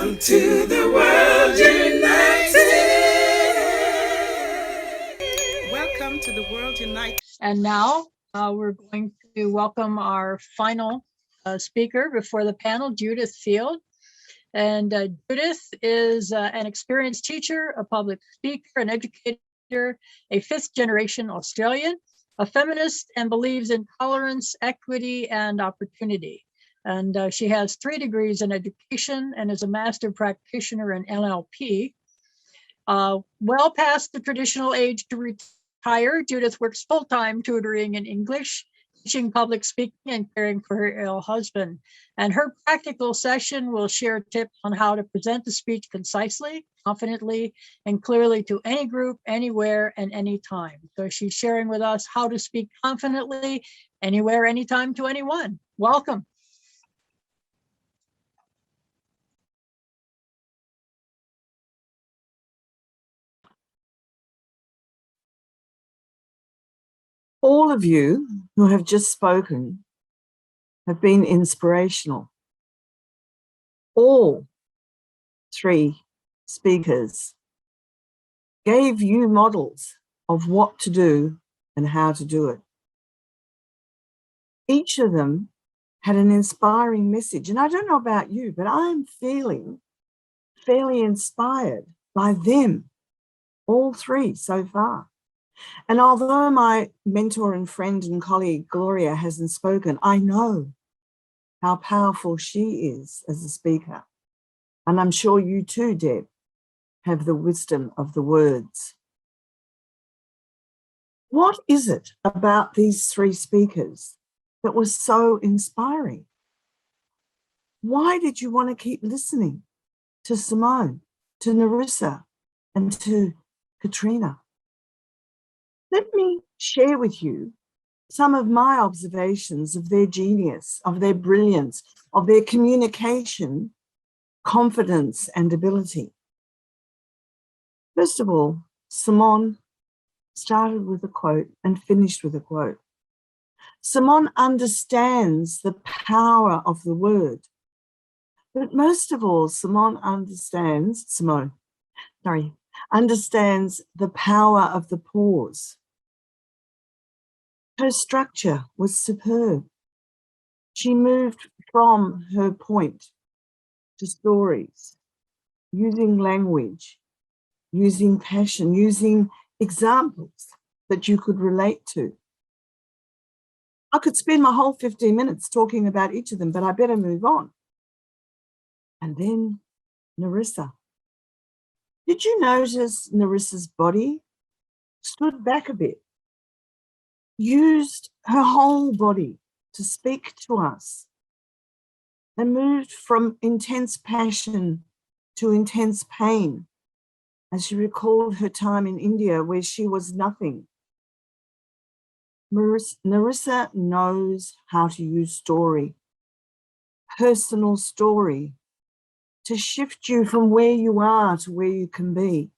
Welcome to the World United. Welcome to the World United. And now we're going to welcome our final speaker before the panel, Judith Field. And Judith is an experienced teacher, a public speaker, an educator, a fifth-generation Australian, a feminist, and believes in tolerance, equity, and opportunity. And she has 3 degrees in education and is a master practitioner in NLP. Well past the traditional age to retire, Judith works full-time tutoring in English, teaching public speaking, and caring for her ill husband. And her practical session will share tips on how to present the speech concisely, confidently, and clearly to any group, anywhere, and anytime. So she's sharing with us how to speak confidently, anywhere, anytime, to anyone. Welcome. All of you who have just spoken have been inspirational. All 3 speakers gave you models of what to do and how to do it. Each of them had an inspiring message. And I don't know about you, but I'm feeling fairly inspired by them, all 3 so far. And although my mentor and friend and colleague, Gloria, hasn't spoken, I know how powerful she is as a speaker. And I'm sure you too, Deb, have the wisdom of the words. What is it about these 3 speakers that was so inspiring? Why did you want to keep listening to Simone, to Narissa, and to Katrina? Let me share with you some of my observations of their genius, of their brilliance, of their communication, confidence, and ability. First of all, Simone started with a quote and finished with a quote. Simone understands the power of the word. But most of all, Simone understands the power of the pause. Her structure was superb. She moved from her point to stories, using language, using passion, using examples that you could relate to. I could spend my whole 15 minutes talking about each of them, but I better move on. And then Narissa. Did you notice Narissa's body stood back a bit, used her whole body to speak to us, and moved from intense passion to intense pain as she recalled her time in India where she was nothing. Narissa knows how to use story, personal story, to shift you from where you are to where you can be.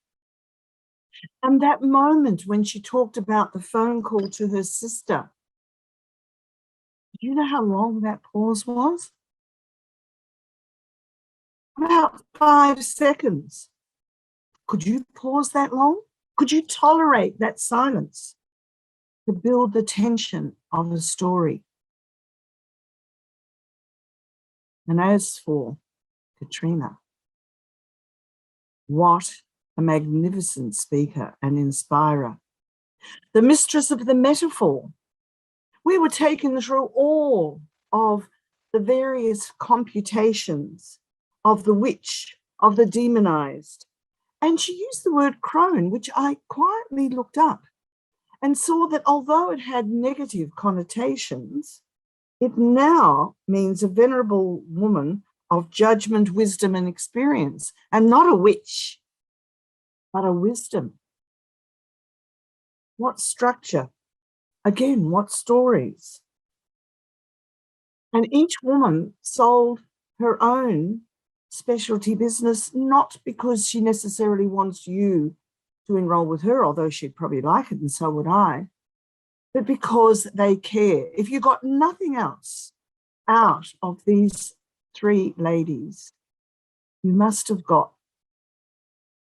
And that moment when she talked about the phone call to her sister, do you know how long that pause was? About 5 seconds. Could you pause that long? Could you tolerate that silence to build the tension of a story? And as for Katrina, what a magnificent speaker and inspirer. The mistress of the metaphor. We were taken through all of the various computations of the witch, of the demonized. And she used the word crone, which I quietly looked up and saw that although it had negative connotations, it now means a venerable woman of judgment, wisdom, and experience, and not a witch, but a wisdom. What structure? Again, what stories? And each woman sold her own specialty business, not because she necessarily wants you to enroll with her, although she'd probably like it and so would I, but because they care. If you got nothing else out of these 3 ladies, You must have got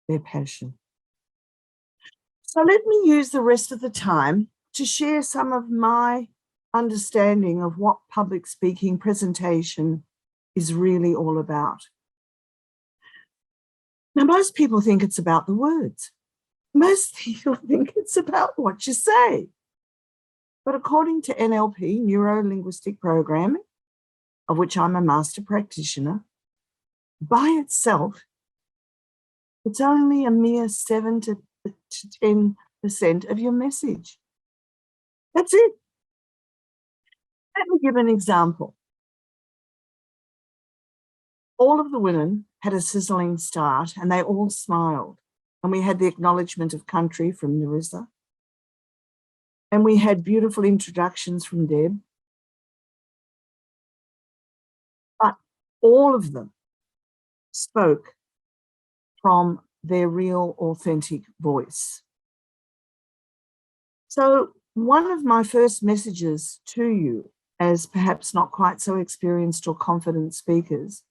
their passion. So let me use the rest of the time to share some of my understanding of what public speaking presentation is really all about. Now, most people think it's about the words. Most people think it's about what you say. But according to NLP, neuro-linguistic programming, of which I'm a master practitioner, by itself, it's only a mere 7 to 10% of your message. That's it. Let me give an example. All of the women had a sizzling start and they all smiled. And we had the acknowledgement of country from Narissa. And we had beautiful introductions from Deb. But all of them spoke from their real, authentic voice. So one of my first messages to you, as perhaps not quite so experienced or confident speakers,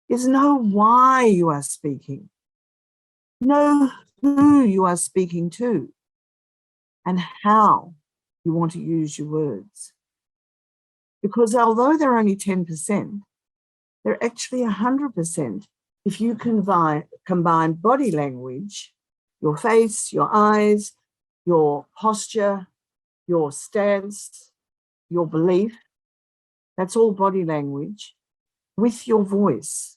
is know why you are speaking. Know who you are speaking to and how you want to use your words. Because although they're only 10%, they're actually 100% if you combine body language, your face, your eyes, your posture, your stance, your belief, that's all body language, with your voice.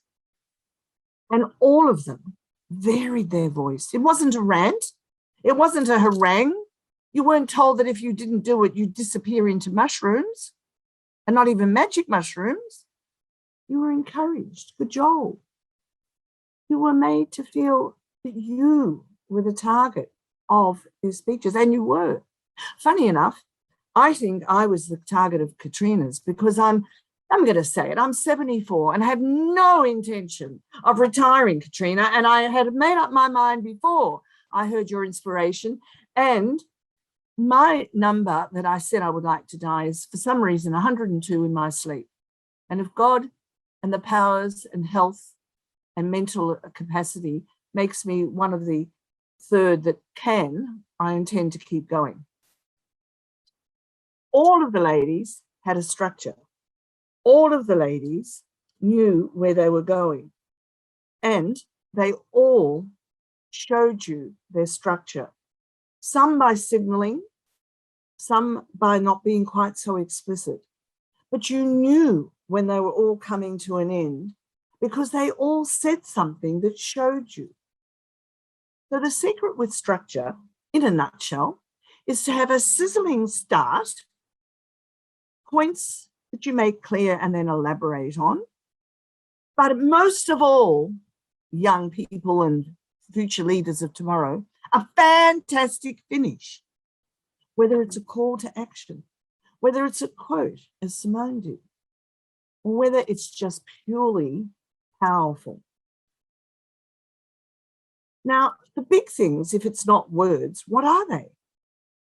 And all of them varied their voice. It wasn't a rant. It wasn't a harangue. You weren't told that if you didn't do it, you'd disappear into mushrooms, and not even magic mushrooms. You were encouraged. Good job. You were made to feel that you were the target of their speeches, and you were. Funny enough, I think I was the target of Katrina's because I'm going to say it, I'm 74 and I have no intention of retiring, Katrina, and I had made up my mind before I heard your inspiration. And my number that I said I would like to die is, for some reason, 102 in my sleep. And if God and the powers and health and mental capacity makes me one of the third that can, I intend to keep going. All of the ladies had a structure. All of the ladies knew where they were going. And they all showed you their structure. Some by signaling, some by not being quite so explicit. But you knew when they were all coming to an end because they all said something that showed you. So the secret with structure, in a nutshell, is to have a sizzling start, points that you make clear and then elaborate on. But most of all, young people and future leaders of tomorrow, a fantastic finish, whether it's a call to action, whether it's a quote, as Simone did, or whether it's just purely powerful. Now, the big things, if it's not words, what are they?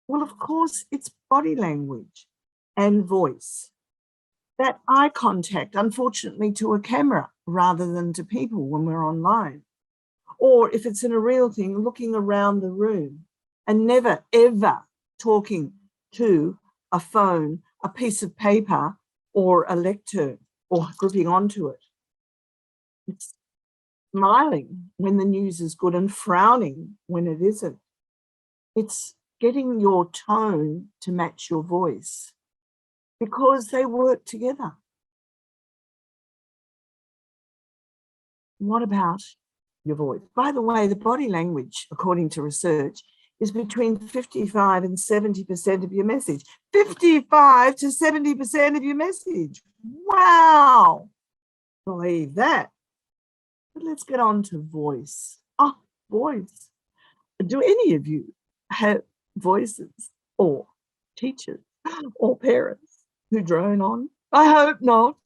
Well, of course, it's body language and voice. That eye contact, unfortunately, to a camera rather than to people when we're online. Or if it's in a real thing, looking around the room and never, ever talking to a phone, a piece of paper, or a lectern, or gripping onto it. It's smiling when the news is good and frowning when it isn't. It's getting your tone to match your voice because they work together. What about your voice? By the way, the body language, according to research, is between 55 and 70% of your message. 55 to 70% of your message. Wow. Believe that. But let's get on to voice. Oh, voice. Do any of you have voices or teachers or parents who drone on? I hope not,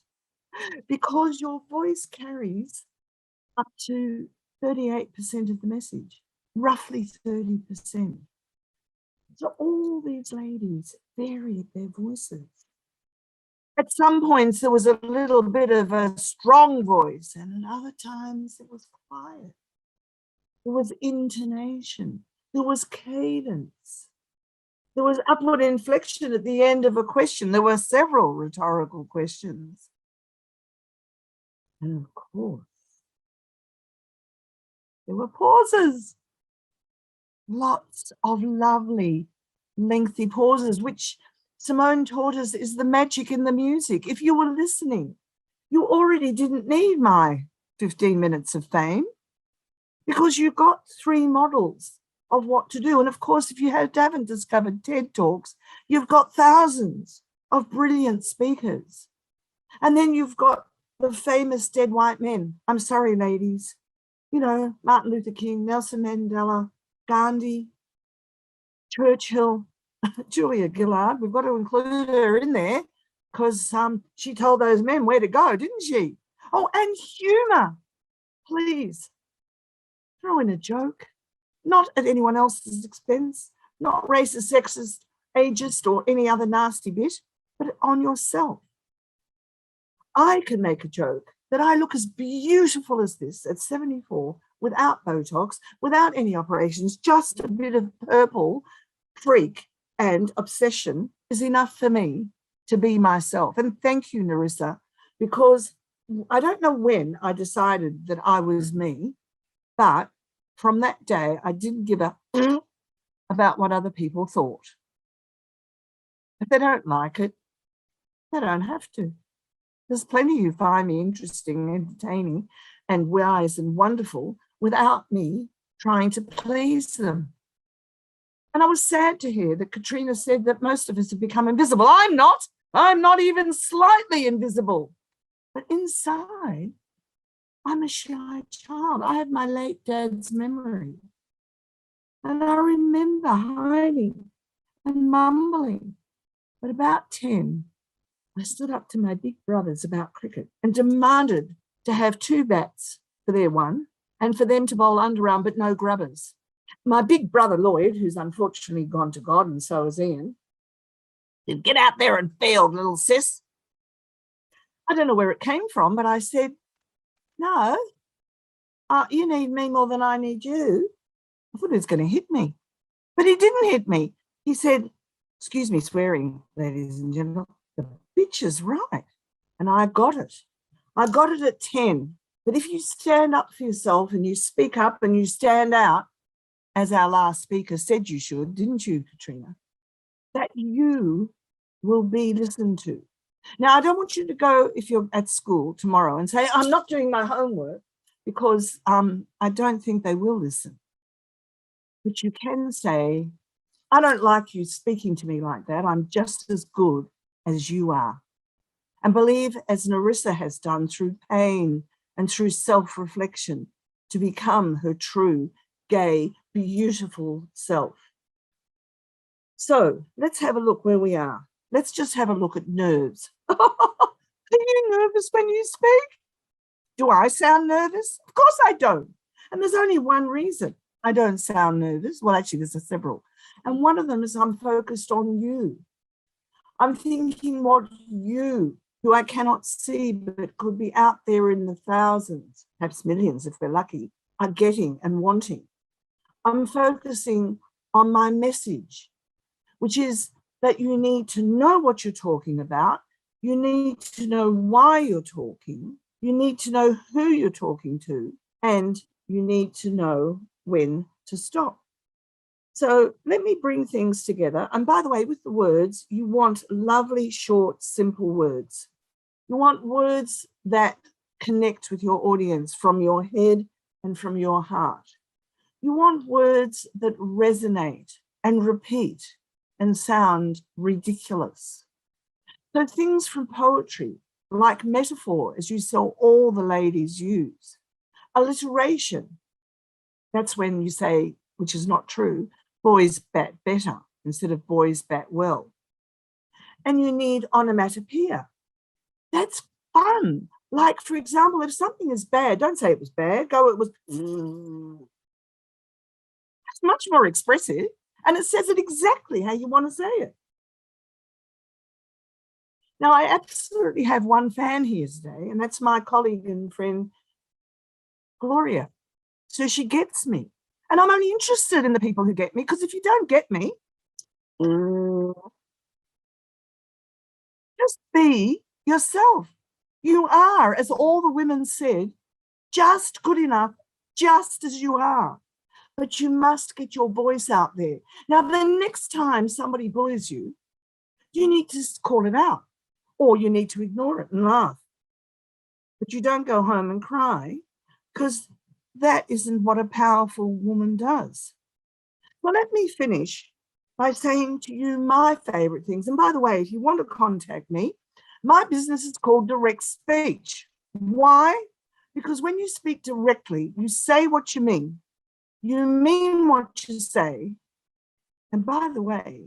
because your voice carries up to 38% of the message, roughly 30%. So all these ladies varied their voices. At some points, there was a little bit of a strong voice, and at other times it was quiet. There was intonation. There was cadence. There was upward inflection at the end of a question. There were several rhetorical questions. And of course, there were pauses. Lots of lovely, lengthy pauses, which Simone taught us is the magic in the music. If you were listening, you already didn't need my 15 minutes of fame because you got 3 models of what to do. And of course, if you haven't discovered TED Talks, you've got thousands of brilliant speakers. And then you've got the famous dead white men. I'm sorry, ladies. You know, Martin Luther King, Nelson Mandela, Gandhi, Churchill, Julia Gillard. We've got to include her in there because she told those men where to go, didn't she? Oh, and humor. Please throw in a joke, not at anyone else's expense, not racist, sexist, ageist, or any other nasty bit, but on yourself. I can make a joke that I look as beautiful as this at 74 without Botox, without any operations, just a bit of purple freak and obsession is enough for me to be myself. And thank you, Narissa, because I don't know when I decided that I was me, but from that day, I didn't give a about what other people thought. If they don't like it, they don't have to. There's plenty who find me interesting, entertaining, and wise and wonderful without me trying to please them. And I was sad to hear that Katrina said that most of us have become invisible. I'm not even slightly invisible. But inside, I'm a shy child. I have my late dad's memory. And I remember hiding and mumbling. But about 10, I stood up to my big brothers about cricket and demanded to have 2 bats for their one and for them to bowl underarm, but no grubbers. My big brother Lloyd, who's unfortunately gone to God, and so is Ian, said, "Get out there and field, little sis." I don't know where it came from, but I said, "No, you need me more than I need you." I thought he was going to hit me, but he didn't hit me. He said, excuse me swearing, ladies and gentlemen, "The bitch is right." And I got it. I got it at 10, that if you stand up for yourself and you speak up and you stand out, as our last speaker said you should, didn't you, Katrina? That you will be listened to. Now, I don't want you to go, if you're at school tomorrow, and say, "I'm not doing my homework," because I don't think they will listen. But you can say, "I don't like you speaking to me like that. I'm just as good as you are." And believe, as Narissa has done through pain and through self-reflection, to become her true, gay, beautiful self. So let's have a look where we are. Let's just have a look at nerves. Are you nervous when you speak? Do I sound nervous? Of course I don't. And there's only one reason I don't sound nervous. Well, actually, there's several. And one of them is I'm focused on you. I'm thinking what you, who I cannot see, but could be out there in the thousands, perhaps millions if we're lucky, are getting and wanting. I'm focusing on my message, which is that you need to know what you're talking about. You need to know why you're talking. You need to know who you're talking to, and you need to know when to stop. So let me bring things together. And by the way, with the words, you want lovely, short, simple words. You want words that connect with your audience from your head and from your heart. You want words that resonate and repeat and sound ridiculous. So things from poetry, like metaphor, as you saw all the ladies use. Alliteration, that's when you say, which is not true, boys bat better instead of boys bat well. And you need onomatopoeia. That's fun. Like, for example, if something is bad, don't say it was bad, go it was. It's much more expressive, and it says it exactly how you want to say it. Now, I absolutely have one fan here today, and that's my colleague and friend, Gloria. So she gets me. And I'm only interested in the people who get me, because if you don't get me, just be yourself. You are, as all the women said, just good enough, just as you are. But you must get your voice out there. Now, the next time somebody bullies you, you need to call it out, or you need to ignore it and laugh. But you don't go home and cry, because that isn't what a powerful woman does. Well, let me finish by saying to you my favorite things. And by the way, if you want to contact me, my business is called Direct Speech. Why? Because when you speak directly, you say what you mean what you say. And by the way,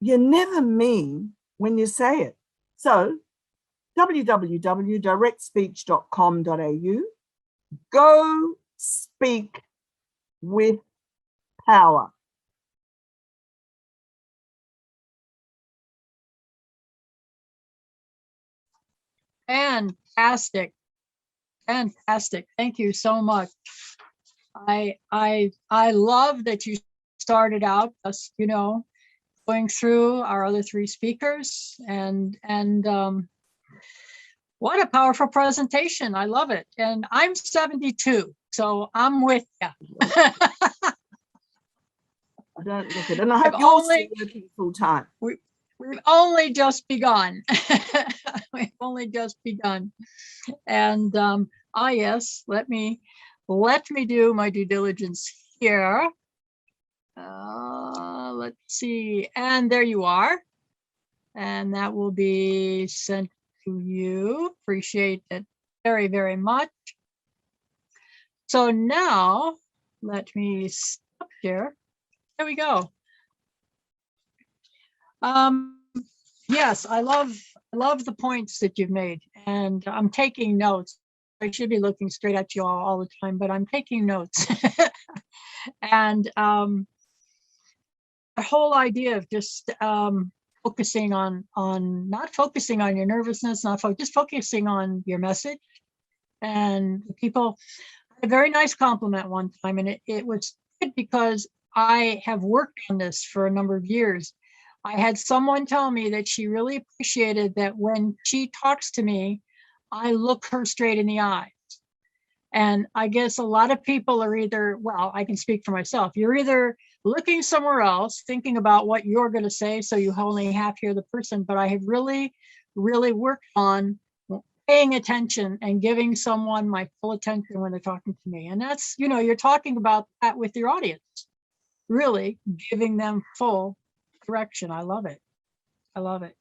you never mean when you say it. So www.directspeech.com.au, go speak with power. Fantastic. Fantastic. Thank you so much. I love that you started out just, going through our other three speakers, and what a powerful presentation. I love it. And I'm 72, so I'm with you. I don't look at it. And I hope you're still working full time. We've only just begun. We've only just begun. And yes, let me do my due diligence here. Let's see. And there you are. And that will be sent to you. Appreciate it very, very much. So now let me stop here. There we go. Yes, I love the points that you've made, and I'm taking notes. I should be looking straight at you all the time, but I'm taking notes. And the whole idea of just focusing on not focusing on your nervousness, just focusing on your message. And people had a very nice compliment one time, and it was good because I have worked on this for a number of years. I had someone tell me that she really appreciated that when she talks to me, I look her straight in the eyes. And I guess a lot of people are either, well, I can speak for myself, you're either looking somewhere else, thinking about what you're going to say, so you only half hear the person. But I have really, really worked on paying attention and giving someone my full attention when they're talking to me. And that's, you're talking about that with your audience, really giving them full direction. I love it. I love it.